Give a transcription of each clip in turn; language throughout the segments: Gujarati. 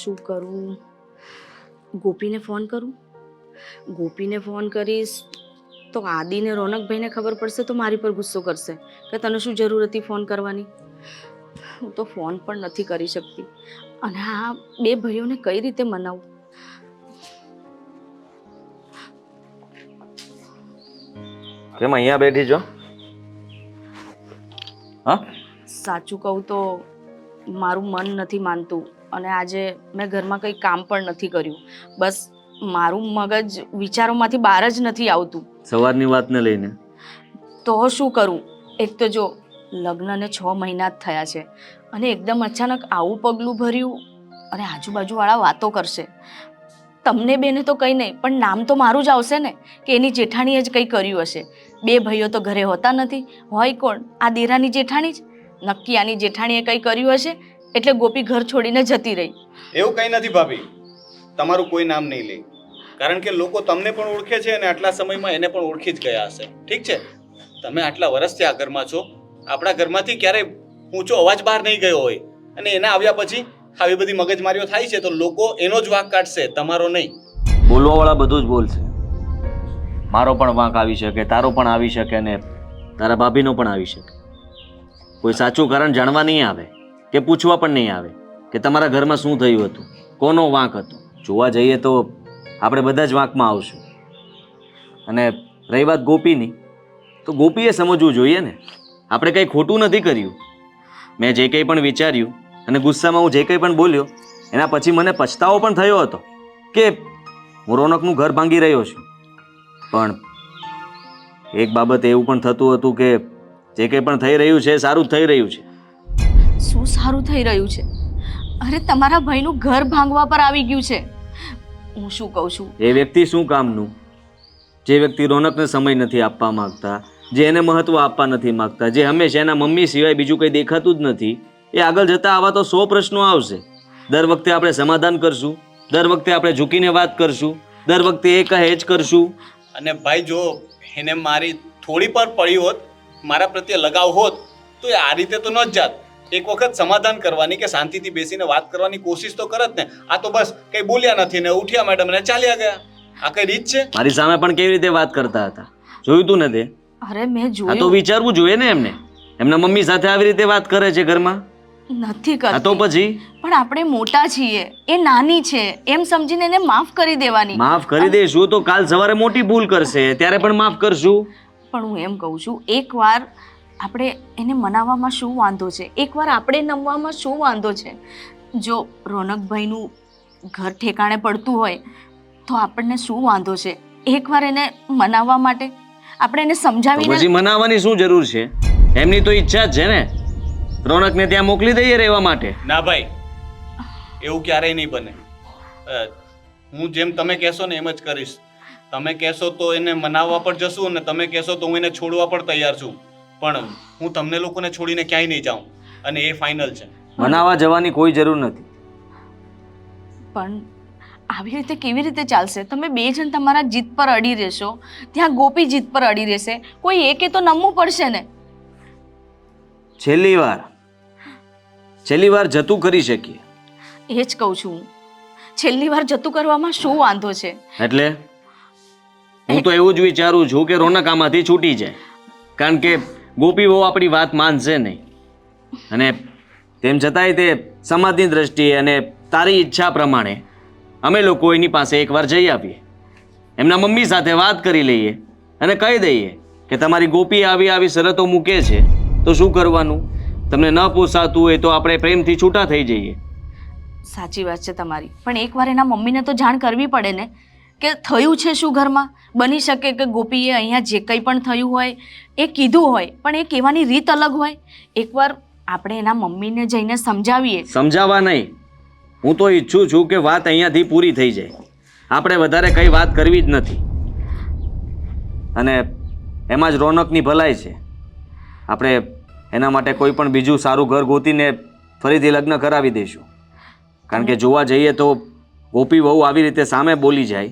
શું કરું? ગોપીને ફોન કરું? ગોપીને ફોન કરીશ તો આદિને રોનકભાઈને ખબર પડશે તો મારી પર ગુસ્સો કરશે કે તને શું જરૂર હતી ફોન કરવાની. હું તો ફોન પણ નથી કરી શકતી અને આ બે ભાઈઓને કઈ રીતે મનાવું? કેમ અહીંયા બેઠી છો? હા, સાચું કહું તો મારું મન નથી માનતું અને આજે મેં ઘરમાં કંઈ કામ પણ નથી કર્યું. બસ મારું મગજ વિચારોમાંથી બહાર જ નથી આવતું. સવારની વાતને લઈને તો શું કરું? એક તો જો લગ્નને 6 મહિના જ થયા છે અને એકદમ અચાનક આવું પગલું ભર્યું અને આજુબાજુવાળા વાતો કરશે. તમને બેને તો કંઈ નહીં પણ નામ તો મારું જ આવશે ને કે એની જેઠાણીએ જ કંઈ કર્યું હશે. બે ભાઈઓ તો ઘરે હોતા નથી, હોય કોણ? આ દેરાની જેઠાણી જ. નક્કી આની જેઠાણીએ કંઈ કર્યું હશે એટલે ગોપી ઘર છોડીને જતી રહી. એવું કંઈ નથી ભાભી, તમારું કોઈ નામ નહીં લે, કારણ કે લોકો તમને પણ ઓળખે છે અને આટલા સમયમાં એને પણ ઓળખી જ ગયા હશે. ઠીક છે, તમે આટલા વર્ષથી આ ઘરમાં છો, આપણા ઘરમાંથી ક્યારેય ઊંચો અવાજ બહાર નહીં ગયો હોય અને એના આવ્યા પછી આવી બધી મગજમારીઓ થાય છે તો લોકો એનો જ વાંક કાઢશે, તમારો નહીં. બોલવાવાળા બધું જ બોલશે. મારો પણ વાંક આવી શકે, તારો પણ આવી શકે ને તારા ભાભીનો પણ આવી શકે. કોઈ સાચું કારણ જાણવા નહીં આવે કે પૂછવા પણ નહીં આવે કે તમારા ઘરમાં શું થયું હતું, કોનો વાંક હતો. જોવા જઈએ તો આપણે બધા જ વાંકમાં આવશું. અને રહી વાત ગોપીની, તો ગોપીએ સમજવું જોઈએ ને, આપણે કંઈ ખોટું નથી કર્યું. મેં જે કંઈ પણ વિચાર્યું અને ગુસ્સામાં હું જે કંઈ પણ બોલ્યો એના પછી મને પછતાવો પણ થયો હતો કે હું રોનકનું ઘર ભાંગી રહ્યો છું. પણ એક બાબત એવું પણ થતું હતું કે જે કંઈ પણ થઈ રહ્યું છે સારું જ થઈ રહ્યું છે. શું સારું થઈ રહ્યું છે? અરે તમારા ભાઈનું ઘર ભાંગવા પર આવી ગયું છે. હું શું કહું છું, એ વ્યક્તિ શું કામનું? જે વ્યક્તિ રોનકને સમય નથી આપવા માંગતા, જે એને મહત્વ આપવા નથી માંગતા, જે હંમેશા એના મમ્મી સિવાય બીજું કંઈ દેખાતું જ નથી, એ આગળ જતા આવા તો 100 પ્રશ્નો આવશે. દર વખતે આપણે સમાધાન કરશું, દર વખતે આપણે ઝૂકીને વાત કરશું, દર વખતે એ કહે જ કરશું. અને ભાઈ જો એને મારી થોડી પર પડી હોત, મારા પ્રત્યે લગાવ હોત તો એ આ રીતે તો ન જ જાત. એક વખત સમાધાન કરવાની કે શાંતિથી બેસીને વાત કરવાની કોશિશ તો કરત ને. આ તો બસ કંઈ બોલ્યા નથી ને ઉઠ્યા મેડમ ને ચાલ્યા ગયા. આ કઈ રીત છે? મારી સામે પણ કેવી રીતે વાત કરતા હતા, જોયું તું ને તે? અરે મેં આ તો જોયું વિચારવું જોઈએ ને એમને. એમના મમ્મી સાથે આવી રીતે વાત કરે છે ઘરમાં, નથી આ તો કરતી. પછી પણ આપણે મોટા છીએ, એ નાની છે એમ સમજીને એને માફ કરી દેવાની. માફ કરી દઈશું તો કાલ સવારે મોટી ભૂલ કરશે ત્યારે પણ માફ કરશું. પણ હું એમ કહું છું, એકવાર આપણે એને મનાવવામાં શું વાંધો છે? એકવાર આપણે નમવામાં શું વાંધો છે? જો રોનકભાઈનું ઘર ઠેકાણે પડતું હોય તો આપણને શું વાંધો છે? એકવાર એને મનાવવા માટે આપણે એને તો સમજાવીને પછી મનાવવાની શું જરૂર છે? એમની તો ઈચ્છા જ છે ને રોનકને ત્યાં મોકલી દઈએ રહેવા માટે. ના ભાઈ, એવું ક્યારેય નહીં બને. હું જેમ તમે કહેશો ને એમ જ કરીશ. તમે કહેશો તો એને મનાવવા પર જશું અને તમે કહેશો તો હું એને છોડવા પણ તૈયાર છું. પણ હું તમને લોકોને છોડીને ક્યાંય નહીં જાઉં અને એ ફાઇનલ છે. મનાવવા જવાની કોઈ જરૂર નથી. પણ આવી રીતે કેવી રીતે ચાલશે? તમે બે જણ તમારા જીત પર અડી રહેશો, ત્યાં ગોપી જીત પર અડી રહેશે, કોઈ એકે તો નમવું પડશે ને. છેલ્લી વાર જતું કરી શકીએ. એ જ કહું છું હું. છેલ્લી વાર જતું કરવામાં શું વાંધો છે? એટલે હું તો એવું જ વિચારું છું કે રોનક આમાંથી છૂટી જાય, કારણ કે ગોપી બહુ આપણી વાત માનશે નહીં. અને તેમ છતાંય તે સમાજની દ્રષ્ટિએ અને તારી ઈચ્છા પ્રમાણે અમે લોકો એની પાસે એકવાર જઈ આવીએ, એમના મમ્મી સાથે વાત કરી લઈએ અને કહી દઈએ કે તમારી ગોપી આવી શરતો મૂકે છે તો શું કરવાનું? તમને ન પોસાતું હોય તો આપણે પ્રેમથી છૂટા થઈ જઈએ. સાચી વાત છે તમારી, પણ એકવાર એના મમ્મીને તો જાણ કરવી પડે ને કે થયું છે શું ઘરમાં. બની શકે કે ગોપીએ અહીંયા જે કંઈ પણ થયું હોય એ કીધું હોય પણ એ કહેવાની રીત અલગ હોય. એકવાર આપણે એના મમ્મીને જઈને સમજાવીએ. સમજાવવા નહીં, હું તો ઈચ્છું છું કે વાત અહીંયાથી પૂરી થઈ જાય. આપણે વધારે કંઈ વાત કરવી જ નથી અને એમાં જ રોનકની ભલાઈ છે. આપણે એના માટે કોઈ પણ બીજું સારું ઘર ગોતીને ફરીથી લગ્ન કરાવી દઈશું. કારણ કે જોવા જઈએ તો ગોપી વહુ આવી રીતે સામે બોલી જાય,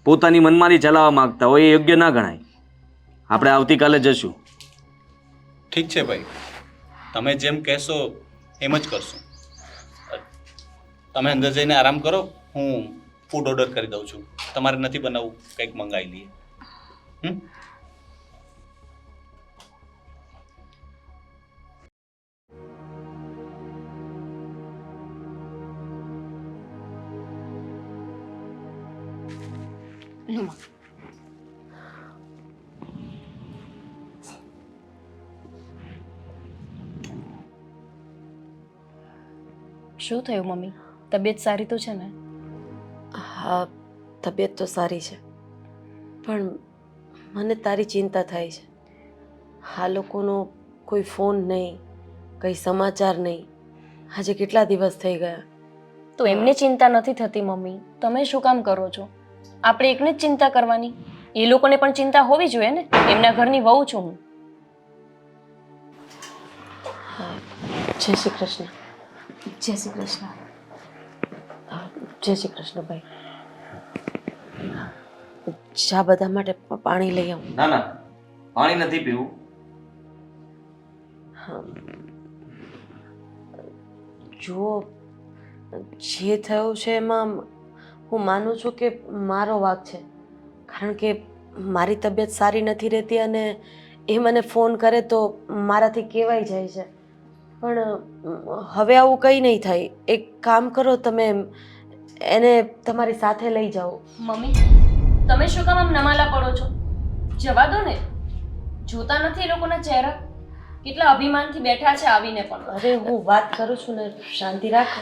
પોતાની મનમાની ચલાવવા માંગતા હોય, એ યોગ્ય ના ગણાય. આપણે આવતીકાલે જશું. ઠીક છે ભાઈ, તમે જેમ કહેશો એમ જ કરશું. તમે અંદર જઈને આરામ કરો, હું ફૂડ ઓર્ડર કરી દઉં છું. તમારે નથી બનાવવું, કંઈક મંગાવી લઈએ. શું થયું મમ્મી? તબિયત સારી તો છે ને? હા, તબિયત તો સારી છે, પણ મને તારી ચિંતા થાય છે. આ લોકોનો કોઈ ફોન નહીં, કંઈ સમાચાર નહીં. આજે કેટલા દિવસ થઈ ગયા. તો એમને ચિંતા નથી થતી મમ્મી, તમે શું કામ કરો છો? આપણે એકને જ ચિંતા કરવાની, એ લોકોને પણ ચિંતા હોવી જોઈએ ને. એમના ઘરની વહુ છું હું. જય શ્રી કૃષ્ણ. જય શ્રી કૃષ્ણ. જય શ્રી કૃષ્ણ ભાઈ. ચા બધા માટે પાણી લઈ આવું. ના ના, પાણી નથી પીવું. હા, જુઓ, જે થયું છે એમાં હું માનું છું કે મારો વાંક છે, કારણ કે મારી તબિયત સારી નથી રહેતી અને એ મને ફોન કરે તો મારાથી કહેવાઈ જાય છે. પણ હવે આવું કંઈ નહીં થાય. એક કામ કરો, તમે એને તમારી સાથે લઈ જાઓ. મમ્મી, તમે શું કામ આમ નમાલા પડો છો? જવા દો ને. જોતા નથી એ લોકોના ચહેરા? કેટલા અભિમાનથી બેઠા છે આવીને પણ. અરે હું વાત કરું છું ને, શાંતિ રાખો.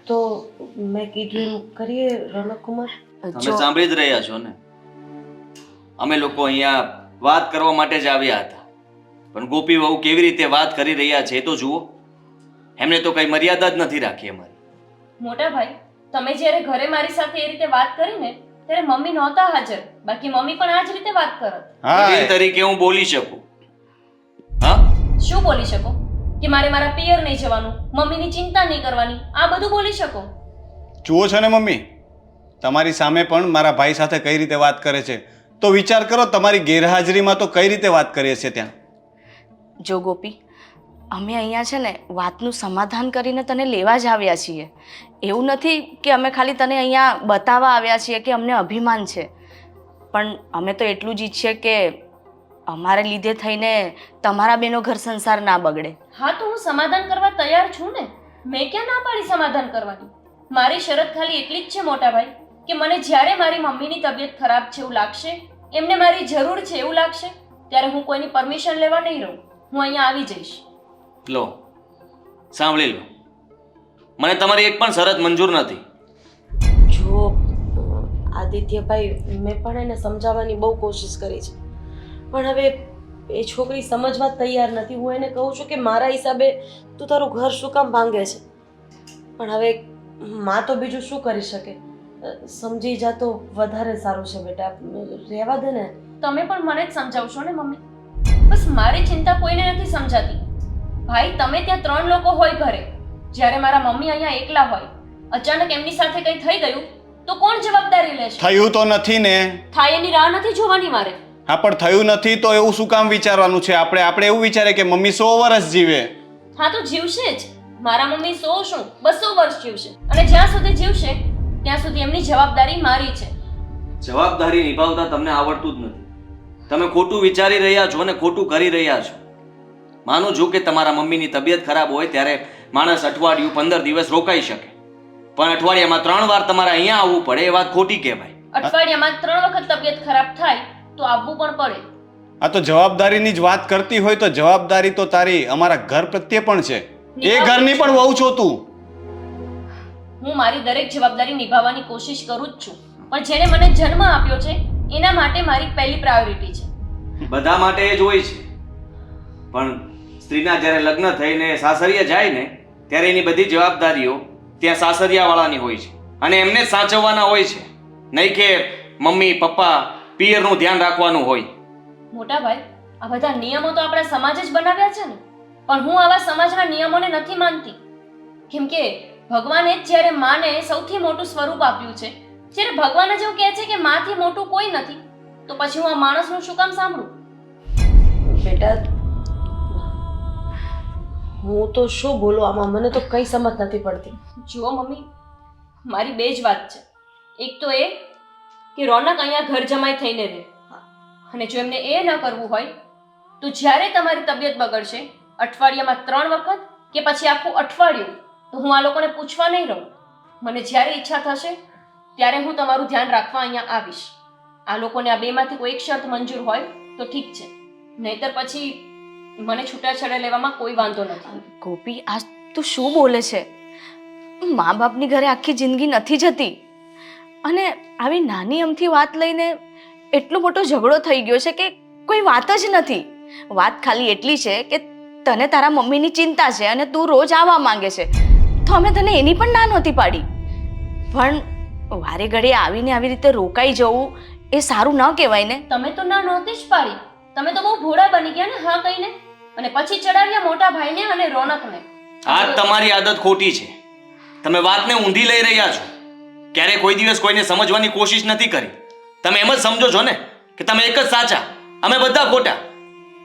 તો મેં કીધું એમ કરીએ રણકુમાર. તમે સાંભળી જ રહ્યા છો ને, અમે લોકો અહીંયા વાત કરવા માટે જ આવ્યા હતા, પણ ગોપી વહુ કેવી રીતે વાત કરી રહ્યા છે એ તો જુઓ. એમને તો કઈ મર્યાદા જ નથી રાખી અમારી. મોટા ભાઈ, તમે જ્યારે ઘરે મારી સાથે એ રીતે વાત કરી ને ત્યારે મમ્મી નહોતા હાજર, બાકી મમ્મી પણ આ જ રીતે વાત કરત. વડીલ તરીકે હું બોલી શકું. હા, શું બોલી શકો? કે મારે મારા પિયર નહીં જવાનું, મમ્મીની ચિંતા નહીં કરવાની, આ બધું બોલી શકો? જુઓ છો ને મમ્મી, તમારી સામે પણ મારા ભાઈ સાથે કઈ રીતે વાત કરે છે, તો વિચાર કરો તમારી ગેરહાજરીમાં તો કઈ રીતે વાત કરીએ છીએ ત્યાં. જો ગોપી, અમે અહીંયા છે ને વાતનું સમાધાન કરીને તને લેવા જ આવ્યા છીએ. એવું નથી કે અમે ખાલી તને અહીંયા બતાવવા આવ્યા છીએ કે અમને અભિમાન છે, પણ અમે તો એટલું જ ઈચ્છીએ કે અમારે લીધે થઈને તમારા બેનો ઘર સંસાર ના બગડે. હા, તો હું સમાધાન કરવા તૈયાર છું ને. મેં ક્યાં ના પાડી સમાધાન કરવાની? મારી શરત ખાલી એટલી જ છે મોટા ભાઈ, કે મને જ્યારે મારી મમ્મીની તબિયત ખરાબ છે એવું લાગશે, એમને મારી જરૂર છે એવું લાગશે, ત્યારે હું કોઈની પરમિશન લેવા નહીં રહું. હું અહીંયા આવી જઈશ. લો, સાંભળી લો, મને તમારી એક પણ શરત મંજૂર નથી. જુઓ આદિત્યભાઈ, મેં પણ એને સમજાવવાની બહુ કોશિશ કરી છે, પણ હવે એ છોકરી સમજવા તૈયાર નથી. હું એને કહું છું કે મારા હિસાબે તું તારું ઘર શું કામ ભાંગે છે, પણ હવે માં તો બીજું શું કરી શકે. સમજી જા તો વધારે સારું છે બેટા, રહેવા દે ને. તમે પણ મને જ સમજાવશો ને મમ્મી? બસ મારી ચિંતા કોઈને નથી સમજાતી. ભાઈ, તમે ત્યાં 3 લોકો હોય ઘરે, જ્યારે મારા મમ્મી અહીંયા એકલા હોય, અચાનક એમની સાથે કંઈ થઈ ગયું તો કોણ જવાબદારી લેશે? થયું તો નથી ને. થાય એની રાહ નથી જોવાની મારે. હા, પણ થયું નથી તો એવું શું કામ વિચારવાનું છે? આપણે એવું વિચારે કે મમ્મી 100 વર્ષ જીવે. હા, તો જીવશે જ. મારા મમ્મી 100 શું 200 વર્ષ જીવશે, અને જ્યાં સુધી જીવશે ત્યાં સુધી એમની જવાબદારી મારી છે. જવાબદારી નિભાવતા તમને આવડતું જ નથી. તમે ખોટું વિચારી રહ્યા છો અને ખોટું કરી રહ્યા છો. માનું છું કે તમારા મમ્મીની તબિયત ખરાબ હોય ત્યારે માણસ અઠવાડિયું 15 દિવસ રોકાઈ શકે, પણ અઠવાડિયામાં 3 વાર તમારે અહીંયા આવવું પડે એ વાત ખોટી કહેવાય. અઠવાડિયામાં 3 વખત તબિયત ખરાબ થાય તો આવવું પણ પડે. આ તો જવાબદારીની જ વાત કરતી હોય તો જવાબદારી તો તારી અમારા ઘર પ્રત્યે પણ છે. એ ઘરની પણ વહુ છો તું. હું મારી દરેક જવાબદારી નિભાવવાની કોશિશ કરું જ છું, પણ જેને મને જન્મ આપ્યો છે એના માટે મારી પહેલી પ્રાયોરિટી છે. બધા માટે એ જ હોય છે, પણ સ્ત્રીના જ્યારે લગ્ન થઈને સાસરિયા જાય ને ત્યારે એની બધી જવાબદારીઓ ત્યાં સાસરિયાવાળાની હોય છે અને એમને જ સાચવવાના હોય છે, નહીં કે મમ્મી પપ્પા પિયરનું ધ્યાન રાખવાનું હોય. મોટા ભાઈ, આ બધા નિયમો તો આપણા સમાજ જ બનાવ્યા છે ને, પણ હું આવા સમાજના નિયમોને નથી માનતી. કેમ કે ભગવાને જ જ્યારે માને સૌથી મોટું સ્વરૂપ આપ્યું છે, જ્યારે ભગવાન જ એવું કહે છે કે માથી મોટું કોઈ નથી, તો પછી હું આ માણસનું શું કામ સાંભળું? બેટા, હું તો શું બોલું આમાં, મને તો કંઈ સમજ નથી પડતી. જુઓ મમ્મી, મારી બે જ વાત છે. એક તો એ કે રોનક અહીંયા ઘર જમાઈ થઈને રહે, અને જો એમને એ ન કરવું હોય તો જ્યારે તમારી તબિયત બગડશે અઠવાડિયામાં 3 વખત કે પછી આખું અઠવાડિયું, તો હું આ લોકોને પૂછવા નહીં રહું. મને જ્યારે ઈચ્છા થશે ત્યારે હું તમારું ધ્યાન રાખવા અહીંયા આવીશ. આ લોકોને આ બેમાંથી કોઈ એક શરત મંજૂર હોય તો ઠીક છે, નહીતર પછી મને છૂટાછેડા લેવામાં કોઈ વાંધો નથી. ગોપી, આ તું શું બોલે છે? મા બાપની ઘરે આખી જિંદગી નથી જતી, અને આવી નાની અમથી વાત લઈને એટલો મોટો ઝઘડો થઈ ગયો છે કે કોઈ વાત જ નથી. વાત ખાલી એટલી છે કે તને તારા મમ્મીની ચિંતા છે અને તું રોજ આવવા માંગે છે, તો અમે તને એની પણ ના નહોતી પાડી. પણ વારે ઘડીએ આવીને આવી રીતે રોકાઈ જવું એ સારું ન કહેવાય ને. તમે તો ના નહોતી જ પાડી, તમે તો બહુ ભોળા બની ગયા ને હા કહીને, અને પછી ચડાવ્યા મોટા ભાઈને અને રોનકને. આ તમારી આદત ખોટી છે. તમે વાતને ઊંધી લઈ રહ્યા છો. ક્યારે કોઈ દિવસ કોઈને સમજવાની કોશિશ નથી કરી. તમે એમ જ સમજો છો ને કે તમે એક જ સાચા, અમે બધા ખોટા.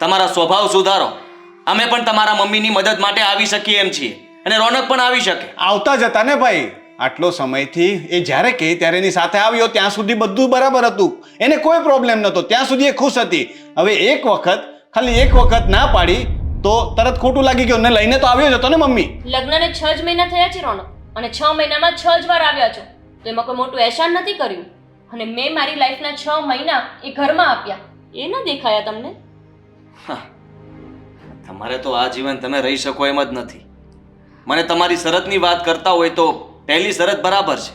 તમારા સ્વભાવ સુધારો. અમે પણ તમારા મમ્મીની મદદ માટે આવી શકીએ એમ છીએ, અને રોનક પણ આવી શકે. આવતા જતા ને ભાઈ, આટલો સમયથી એ જ્યારે કહે ત્યારે એની સાથે આવ્યો ત્યાં સુધી બધું બરાબર હતું, એને કોઈ પ્રોબ્લેમ નહોતો, ત્યાં સુધી એ ખુશ હતી. હવે ખાલી એક વખત ના પાડી તો તરત ખોટું લાગી ગયું ને લઈને તો આવ્યો જ હતો ને મમ્મી. લગ્નને 6 જ મહિના થયા છે રોનક, અને 6 મહિનામાં 6 જ વાર આવ્યા છો, તો એમાં કોઈ મોટું એહસાન નથી કર્યું. અને મેં મારી લાઈફના 6 મહિના એ ઘરમાં આપ્યા, એ ન દેખાયા તમને? તમારે તો આ જીવન તમે રહી શકો એમ જ નથી. મને તમારી શરતની વાત કરતા હોય તો પહેલી શરત બરાબર છે,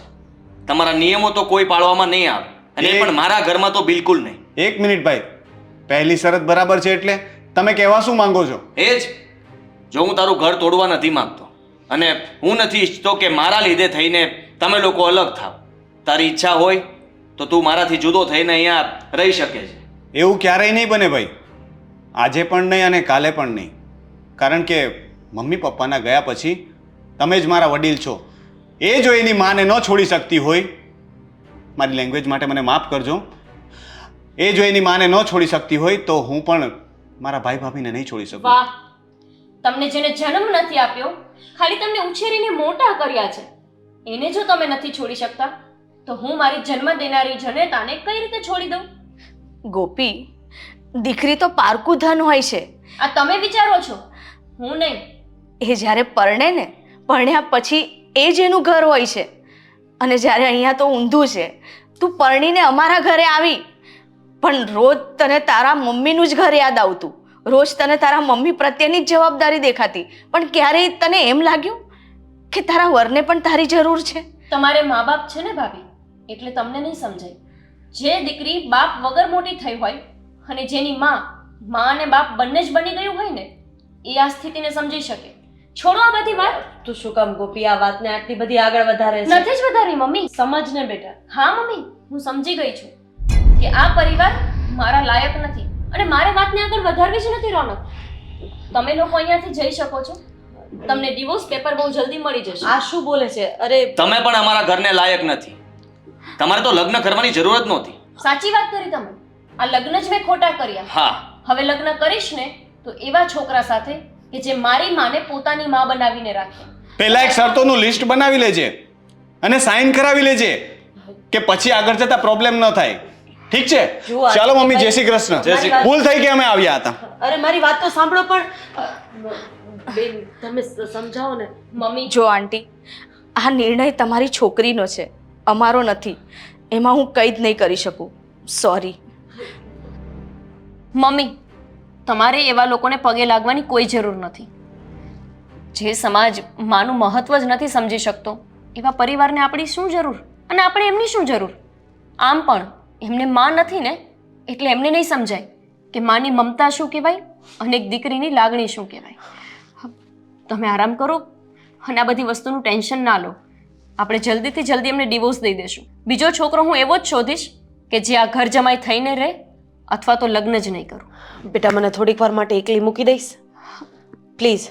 તમારા નિયમો તો કોઈ પાળવામાં નહીં આવે, અને એ પણ મારા ઘરમાં તો બિલકુલ નહીં. એક મિનિટ ભાઈ, પહેલી શરત બરાબર છે એટલે તમે કહેવા શું માંગો છો? એ જ, જો હું તારું ઘર તોડવા નથી માંગતો, અને હું નથી ઈચ્છતો કે મારા લીધે થઈને તમે લોકો અલગ થાવ. તારી ઈચ્છા હોય તો તું મારાથી જુદો થઈને અહીંયા રહી શકે છે. એવું ક્યારેય નહીં બને ભાઈ, આજે પણ નહીં અને કાલે પણ નહીં. કારણ કે મમ્મી પપ્પાના ગયા પછી તમે જ મારા વડીલ છો. એ જો એની માને ન છોડી શકતી હોય, મારી લેંગ્વેજ માટે મને માફ કરજો, એ જો એની માને ન છોડી શકતી હોય તો હું પણ મારા ભાઈ ભાભીને નહીં છોડી શકું. વાહ, તમને જેને જન્મ નથી આપ્યો, ખાલી તમને ઉછેરીને મોટા કર્યા છે, એને જો તમે નથી છોડી શકતા, તો હું મારી જન્મ દેનારી જનેતાને કઈ રીતે છોડી દઉં? ગોપી, દીકરી તો પારકું ધન હોય છે. આ તમે વિચારો છો, હું નહીં. એ જ્યારે પરણે ને, પરણ્યા પછી એ જ એનું ઘર હોય છે. અને જ્યારે અહીંયા તો ઊંધું છે, તું પરણીને અમારા ઘરે આવી પણ રોજ તને તારા મમ્મીનું જ ઘર યાદ આવતું, રોજ તને તારા મમ્મી પ્રત્યેની જ જવાબદારી દેખાતી, પણ ક્યારેય તને એમ લાગ્યું કે તારા વરને પણ તારી જરૂર છે? તમારે મા બાપ છે ને ભાભી, એટલે તમને નહીં સમજાય. જે દીકરી બાપ વગર મોટી થઈ હોય અને જેની મા અને બાપ બંને જ બની ગયું હોય ને, એ આ સ્થિતિને સમજી શકે. છોડો આ બધી વાત. તું શું કામ ગોપી આ વાતને આટલી બધી આગળ વધારે છે? નથી જ વધારી મમ્મી. સમજ ને બેટા. હા મમ્મી, હું સમજી ગઈ છું કે આ પરિવાર મારા લાયક નથી, અને મારે વાતને આગળ વધારવી જ નથી. રોનક, તમે લોકો અહીંયાથી જઈ શકો છો, તમને ડિવોર્સ પેપર બહુ જલ્દી મળી જશે. આ શું બોલે છે? અરે તમે પણ અમારા ઘરને લાયક નથી. તમારે તો લગ્ન કરવાની જરૂર જ નહોતી. સાચી વાત કરી તમે. આ લગ્ન જ મેં ખોટા કર્યા. હા, હવે લગ્ન કરીશ ને તો એવા છોકરા સાથે કે જે મારી માને પોતાની માં બનાવીને રાખે. પહેલા એક શરતોનું લિસ્ટ બનાવી લેજે અને સાઇન કરાવી લેજે કે પછી આગળ જતા પ્રોબ્લેમ ન થાય. ઠીક છે? જુઓ, ચાલો મમ્મી, જય શ્રી કૃષ્ણ. જય શ્રી ભૂલ થઈ કે અમે આવ્યા હતા. અરે મારી વાત તો સાંભળો પણ. બેન તમે સમજાવો ને. મમ્મી જો આંટી, આ નિર્ણય તમારી છોકરીનો છે, અમારો નથી. એમાં હું કંઈ જ નહીં કરી શકું. સોરી. મમ્મી, તમારે એવા લોકોને પગે લાગવાની કોઈ જરૂર નથી. જે સમાજ માનું મહત્વ જ નથી સમજી શકતો, એવા પરિવારને આપણી શું જરૂર, અને આપણે એમની શું જરૂર? આમ પણ એમને માં નથી ને, એટલે એમને નહીં સમજાય કે માની મમતા શું કહેવાય અને એક દીકરીની લાગણી શું કહેવાય. તમે આરામ કરો અને આ બધી વસ્તુનું ટેન્શન ના લો. આપણે જલ્દીથી જલ્દી એમને ડિવોર્સ દઈ દેશું. બીજો છોકરો હું એવો જ શોધીશ કે જે આ ઘર જમાઈ થઈને રહે, અથવા તો લગ્ન જ નહીં કરું. બેટા મને થોડીક વાર માટે એકલી મૂકી દઈશ પ્લીઝ?